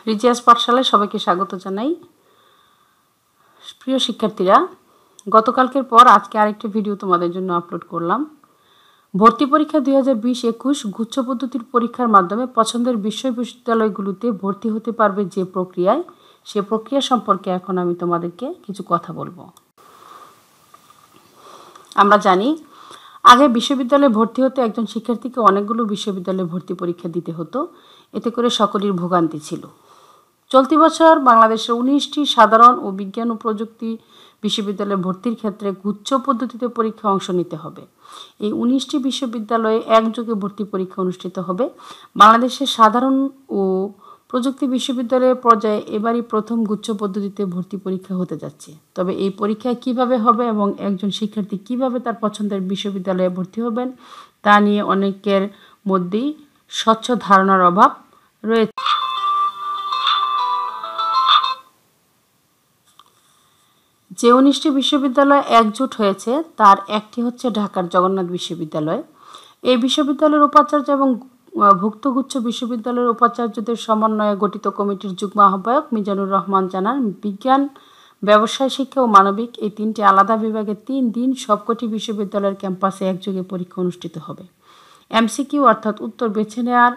রিজিয়াস পাঠশালায় সবাইকে স্বাগত জানাই। প্রিয় শিক্ষার্থীরা, গতকালকের পর আজকে আরেকটি ভিডিও তোমাদের জন্য আপলোড করলাম। ভর্তি পরীক্ষা 2020-21 গুচ্ছ পদ্ধতির পরীক্ষার মাধ্যমে পছন্দের বিশ্ববিদ্যালয়গুলোতে ভর্তি হতে পারবে যে প্রক্রিয়ায়, সে প্রক্রিয়া সম্পর্কে এখন আমি তোমাদেরকে কিছু কথা বলবো। আমরা জানি আগে বিশ্ববিদ্যালয়ে ভর্তি হতে একজন শিক্ষার্থীকে অনেকগুলো বিশ্ববিদ্যালয়ে ভর্তি পরীক্ষা দিতে হতো, এতে করে সকলের ভোগান্তি ছিল। চলতি বছর বাংলাদেশের 19টি সাধারণ ও বিজ্ঞান ও প্রযুক্তি বিশ্ববিদ্যালয়ে ভর্তির ক্ষেত্রে গুচ্ছ পদ্ধতিতে পরীক্ষা অংশ নিতে হবে। এই 19টি বিশ্ববিদ্যালয়ে একযোগে ভর্তি পরীক্ষা অনুষ্ঠিত হবে। বাংলাদেশের সাধারণ ও প্রযুক্তি বিশ্ববিদ্যালয়ের পর্যায়ে এবারই প্রথম গুচ্ছ পদ্ধতিতে ভর্তি পরীক্ষা হতে যাচ্ছে। তবে এই পরীক্ষা কিভাবে হবে এবং একজন শিক্ষার্থী কিভাবে তার পছন্দের বিশ্ববিদ্যালয়ে ভর্তি হবেন তা নিয়ে অনেকের মধ্যেই স্বচ্ছ ধারণার অভাব রয়েছে। যে 19টি বিশ্ববিদ্যালয় একজোট হয়েছে তার একটি হচ্ছে ঢাকার জগন্নাথ বিশ্ববিদ্যালয়। এই বিশ্ববিদ্যালয়ের উপাচার্য এবং ভুক্তগুচ্ছ বিশ্ববিদ্যালয়ের উপাচার্যদের সমন্বয়ে গঠিত কমিটির যুগ্ম আহ্বায়ক মিজানুর রহমান জানান, বিজ্ঞান, ব্যবসায় শিক্ষা ও মানবিক এই তিনটি আলাদা বিভাগে 3 দিন সবকটি বিশ্ববিদ্যালয়ের ক্যাম্পাসে একযোগে পরীক্ষা অনুষ্ঠিত হবে। এমসিকিউ অর্থাৎ উত্তর বেছে নেওয়ার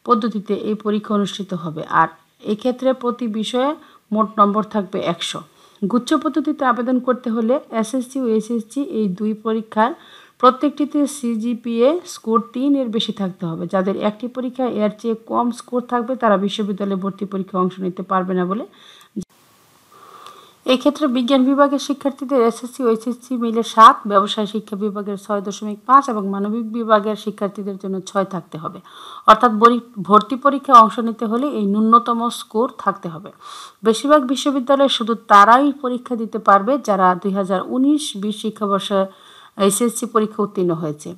পদ্ধতিতে এই পরীক্ষা অনুষ্ঠিত হবে, আর এক্ষেত্রে প্রতি বিষয়ে মোট নম্বর থাকবে 100। গুচ্ছ পদ্ধতিতে আবেদন করতে হলে এসএসসি ও এইচএসসি এই দুই পরীক্ষার প্রত্যেকটিতে সিজিপিএ স্কোর 3 এর বেশি থাকতে হবে। যাদের একটি পরীক্ষায় এর চেয়ে কম স্কোর থাকবে তারা বিশ্ববিদ্যালয়ে ভর্তি পরীক্ষায় অংশ নিতে পারবে না বলে। এই ক্ষেত্রে বিজ্ঞান বিভাগের শিক্ষার্থীদের এসএসসি ও এইচএসসি মিলে 7, ব্যবসায় শিক্ষা বিভাগের 6.5 এবং মানবিক বিভাগের শিক্ষার্থীদের জন্য 6 থাকতে হবে। অর্থাৎ ভর্তি পরীক্ষায় অংশ নিতে হলে এই ন্যূনতম স্কোর থাকতে হবে। বেশিরভাগ বিশ্ববিদ্যালয়ে শুধু তারাই পরীক্ষা দিতে পারবে যারা 2019-20 শিক্ষাবর্ষে এইচএসসি পরীক্ষা উত্তীর্ণ হয়েছে।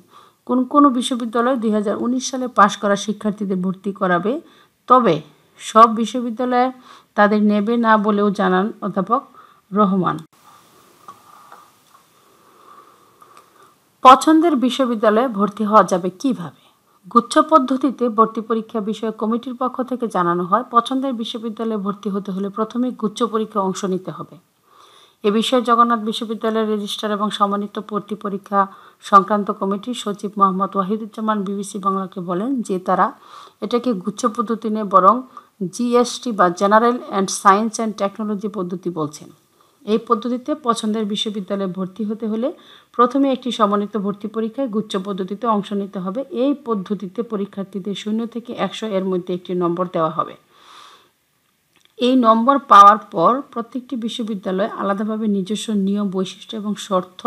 কোন বিশ্ববিদ্যালয় 2019 সালে পাশ করা শিক্ষার্থীদের ভর্তি করাবে, তবে সব বিশ্ববিদ্যালয়ে তাদের নেবে না বলেও জানান অধ্যাপক রহমান। পছন্দের বিশ্ববিদ্যালয়ে ভর্তি হওয়া যাবে কিভাবে? গুচ্ছ পদ্ধতিতে ভর্তি পরীক্ষা বিষয়ে কমিটির পক্ষ থেকে জানানো হয়, পছন্দের বিশ্ববিদ্যালয়ে ভর্তি হতে হলে প্রথমে গুচ্ছ পরীক্ষায় অংশ নিতে হবে। এ বিষয়ে জগন্নাথ বিশ্ববিদ্যালয়ের রেজিস্ট্রার এবং সমন্বিত ভর্তি পরীক্ষা সংক্রান্ত কমিটির সচিব মোহাম্মদ ওয়াহিদুজ্জামান বিবিসি বাংলাকে বলেন যে তারা এটাকে গুচ্ছ পদ্ধতি নিয়ে বরং জিএসটি বা general and science and technology পদ্ধতি বলছেন। এই পদ্ধতিতে পছন্দের বিশ্ববিদ্যালয়ে ভর্তি হতে হলে প্রথমে একটি সমন্বিত ভর্তি পরীক্ষায় গুচ্ছ পদ্ধতিতে অংশ নিতে হবে। এই পদ্ধতিতে পরীক্ষার্থীদের 0 থেকে 100 এর মধ্যে একটি নম্বর দেওয়া হবে। এই নম্বর পাওয়ার পর প্রত্যেকটি বিশ্ববিদ্যালয় আলাদাভাবে নিজস্ব নিয়ম, বৈশিষ্ট্য এবং শর্ত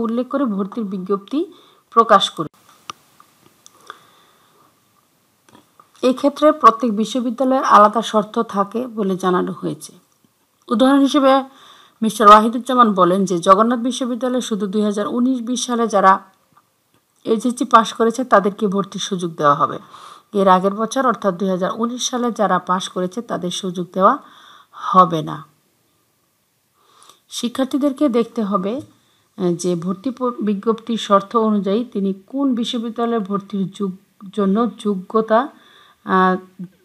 উল্লেখ করে ভর্তির বিজ্ঞপ্তি প্রকাশ করে। এই ক্ষেত্রে প্রত্যেক বিশ্ববিদ্যালয়ের আলাদা শর্ত থাকে বলে জানানো হয়েছে। উদাহরণ হিসেবে মিস্টার ওয়াহিদুজ্জামান বলেন যে জগন্নাথ বিশ্ববিদ্যালয়ে শুধু 2019-20 সালে যারা এইচএসসি পাশ করেছে তাদেরকে ভর্তির সুযোগ দেওয়া হবে। এর আগের বছর অর্থাৎ 2019 সালে যারা পাশ করেছে তাদের সুযোগ দেওয়া হবে না। শিক্ষার্থীদেরকে দেখতে হবে যে ভর্তি বিজ্ঞপ্তির শর্ত অনুযায়ী তিনি কোন বিশ্ববিদ্যালয়ে ভর্তির জন্য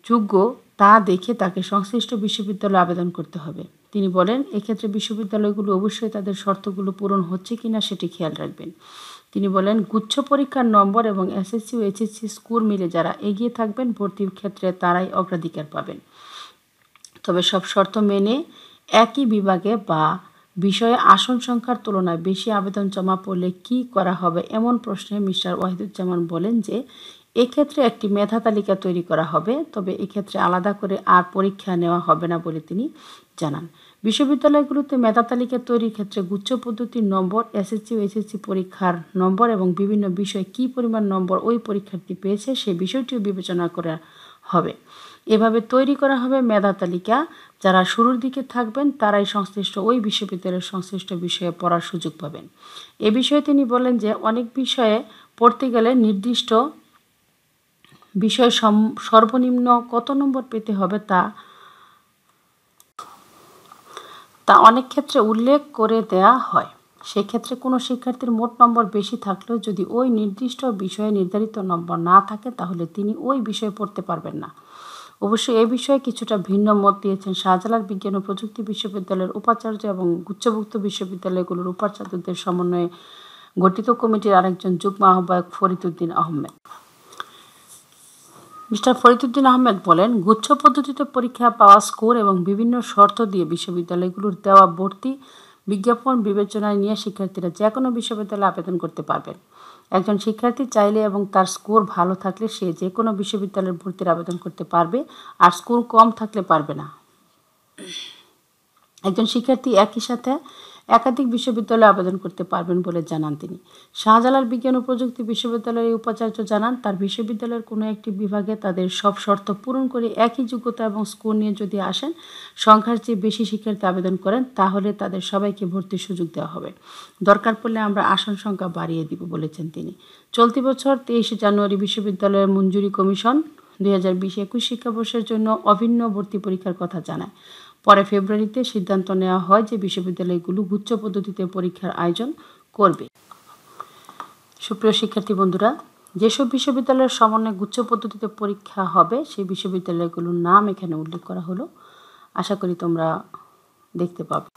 যোগ্য তা দেখে তাকে সংশ্লিষ্ট বিশ্ববিদ্যালয়ে আবেদন করতে হবে। তিনি বলেন, এক্ষেত্রে বিশ্ববিদ্যালয়গুলো অবশ্যই তাদের শর্তগুলো পূরণ হচ্ছে কিনা সেটি খেয়াল রাখবেন। তিনি বলেন, গুচ্ছ পরীক্ষার নম্বর এবং এসএসসি ও এইচএসসি স্কোর মিলে যারা এগিয়ে থাকবেন ভর্তির ক্ষেত্রে তারাই অগ্রাধিকার পাবেন। তবে সব শর্ত মেনে একই বিভাগে বা বিষয়ে আসন সংখ্যার তুলনায় বেশি আবেদন জমা পড়লে কি করা হবে, এমন প্রশ্নে মিস্টার ওয়াহিদুজ্জামান বলেন যে এক্ষেত্রে একটি মেধা তালিকা তৈরি করা হবে, তবে এক্ষেত্রে আলাদা করে আর পরীক্ষা নেওয়া হবে না বলে তিনি জানান। বিশ্ববিদ্যালয়গুলোতে মেধা তালিকা তৈরির ক্ষেত্রে গুচ্ছ পদ্ধতির নম্বর, এসএসসি ও এইচএসসি পরীক্ষার নম্বর এবং বিভিন্ন বিষয়ে কী পরিমাণ নম্বর ওই পরীক্ষার্থী পেয়েছে সেই বিষয়টিও বিবেচনা করা হবে। এভাবে তৈরি করা হবে মেধা তালিকা। যারা শুরুর দিকে থাকবেন তারাই সংশ্লিষ্ট ওই বিশ্ববিদ্যালয়ের সংশ্লিষ্ট বিষয়ে পড়ার সুযোগ পাবেন। এ বিষয়ে তিনি বলেন যে অনেক বিষয়ে পড়তে গেলে নির্দিষ্ট বিষয়ে সর্বনিম্ন কত নম্বর পেতে হবে তা অনেক ক্ষেত্রে উল্লেখ করে দেয়া হয়। সেক্ষেত্রে কোনো শিক্ষার্থীর মোট নম্বর বেশি থাকলেও যদি ওই নির্দিষ্ট বিষয়ে নির্ধারিত নম্বর না থাকে তাহলে তিনি ওই বিষয়ে পড়তে পারবেন না। অবশ্য এ বিষয়ে কিছুটা ভিন্ন মত দিয়েছেন শাহজালাল বিজ্ঞান ও প্রযুক্তি বিশ্ববিদ্যালয়ের উপাচার্য এবং গুচ্ছভুক্ত বিশ্ববিদ্যালয়গুলোর উপাচার্যদের সমন্বয়ে গঠিত কমিটির আরেকজন যুগ্ম আহ্বায়ক ফরিদউদ্দিন আহমেদ। মিস্টার ফরিদউদ্দিন আহমেদ বলেন, গুচ্ছ পদ্ধতিতে পরীক্ষা পাওয়া স্কোর এবং বিভিন্ন শর্ত দিয়ে বিশ্ববিদ্যালয়গুলোর দেওয়া ভর্তি বিজ্ঞাপন বিবেচনায় নিয়ে শিক্ষার্থীরা যে কোনো বিশ্ববিদ্যালয়ে আবেদন করতে পারবেন। একজন শিক্ষার্থী চাইলে এবং তার স্কোর ভালো থাকলে সে যে কোনো বিশ্ববিদ্যালয়ের ভর্তির আবেদন করতে পারবে, আর স্কোর কম থাকলে পারবে না। একজন শিক্ষার্থী একই সাথে একাধিক বিশ্ববিদ্যালয়ে আবেদন করতে পারবেন বলে জানান তিনি। শাহজালাল বিজ্ঞান ও প্রযুক্তি বিশ্ববিদ্যালয়ের উপাচার্য জানান, তার বিশ্ববিদ্যালয়ের কোনো একটি বিভাগে তাদের সব শর্ত পূরণ করে একই যোগ্যতা এবং স্কোর নিয়ে যদি আসেন, সংখ্যার চেয়ে বেশি শিক্ষার্থী আবেদন করেন, তাহলে তাদের সবাইকে ভর্তির সুযোগ দেওয়া হবে। দরকার পড়লে আমরা আসন সংখ্যা বাড়িয়ে দিব বলেছেন তিনি। চলতি বছর 23 জানুয়ারি বিশ্ববিদ্যালয়ের মঞ্জুরি কমিশন 2020-21 শিক্ষাবর্ষের জন্য অভিন্ন ভর্তি পরীক্ষার কথা জানায়। পরে ফেব্রুয়ারিতে সিদ্ধান্ত নেওয়া হয় যে বিশ্ববিদ্যালয়গুলো গুচ্ছ পদ্ধতিতে পরীক্ষার আয়োজন করবে। সুপ্রিয় শিক্ষার্থী বন্ধুরা, যেসব বিশ্ববিদ্যালয়ের সমন্বয়ে গুচ্ছ পদ্ধতিতে পরীক্ষা হবে সেই বিশ্ববিদ্যালয়গুলোর নাম এখানে উল্লেখ করা হলো। আশা করি তোমরা দেখতে পাবে।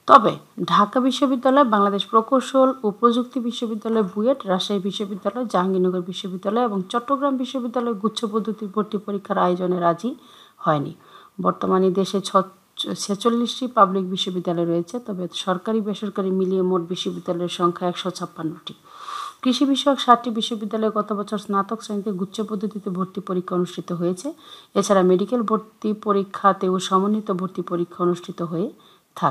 তবে ঢাকা বিশ্ববিদ্যালয়, বাংলাদেশ প্রকৌশল ও প্রযুক্তি বিশ্ববিদ্যালয় বুয়েট, রাজশাহী বিশ্ববিদ্যালয়, জাহাঙ্গীরনগর বিশ্ববিদ্যালয় এবং চট্টগ্রাম বিশ্ববিদ্যালয় গুচ্ছ পদ্ধতির ভর্তি পরীক্ষার আয়োজনে রাজি হয়নি। বর্তমানে দেশে 46টি পাবলিক বিশ্ববিদ্যালয় রয়েছে, তবে সরকারি বেসরকারি মিলিয়ে মোট বিশ্ববিদ্যালয়ের সংখ্যা 156টি। কৃষি বিষয়ক 7টি বিশ্ববিদ্যালয়ে গত বছর স্নাতক শ্রেণীতে গুচ্ছ পদ্ধতিতে ভর্তি পরীক্ষা অনুষ্ঠিত হয়েছে। এছাড়া মেডিকেল ভর্তি পরীক্ষাতেও সমন্বিত ভর্তি পরীক্ষা অনুষ্ঠিত হয়ে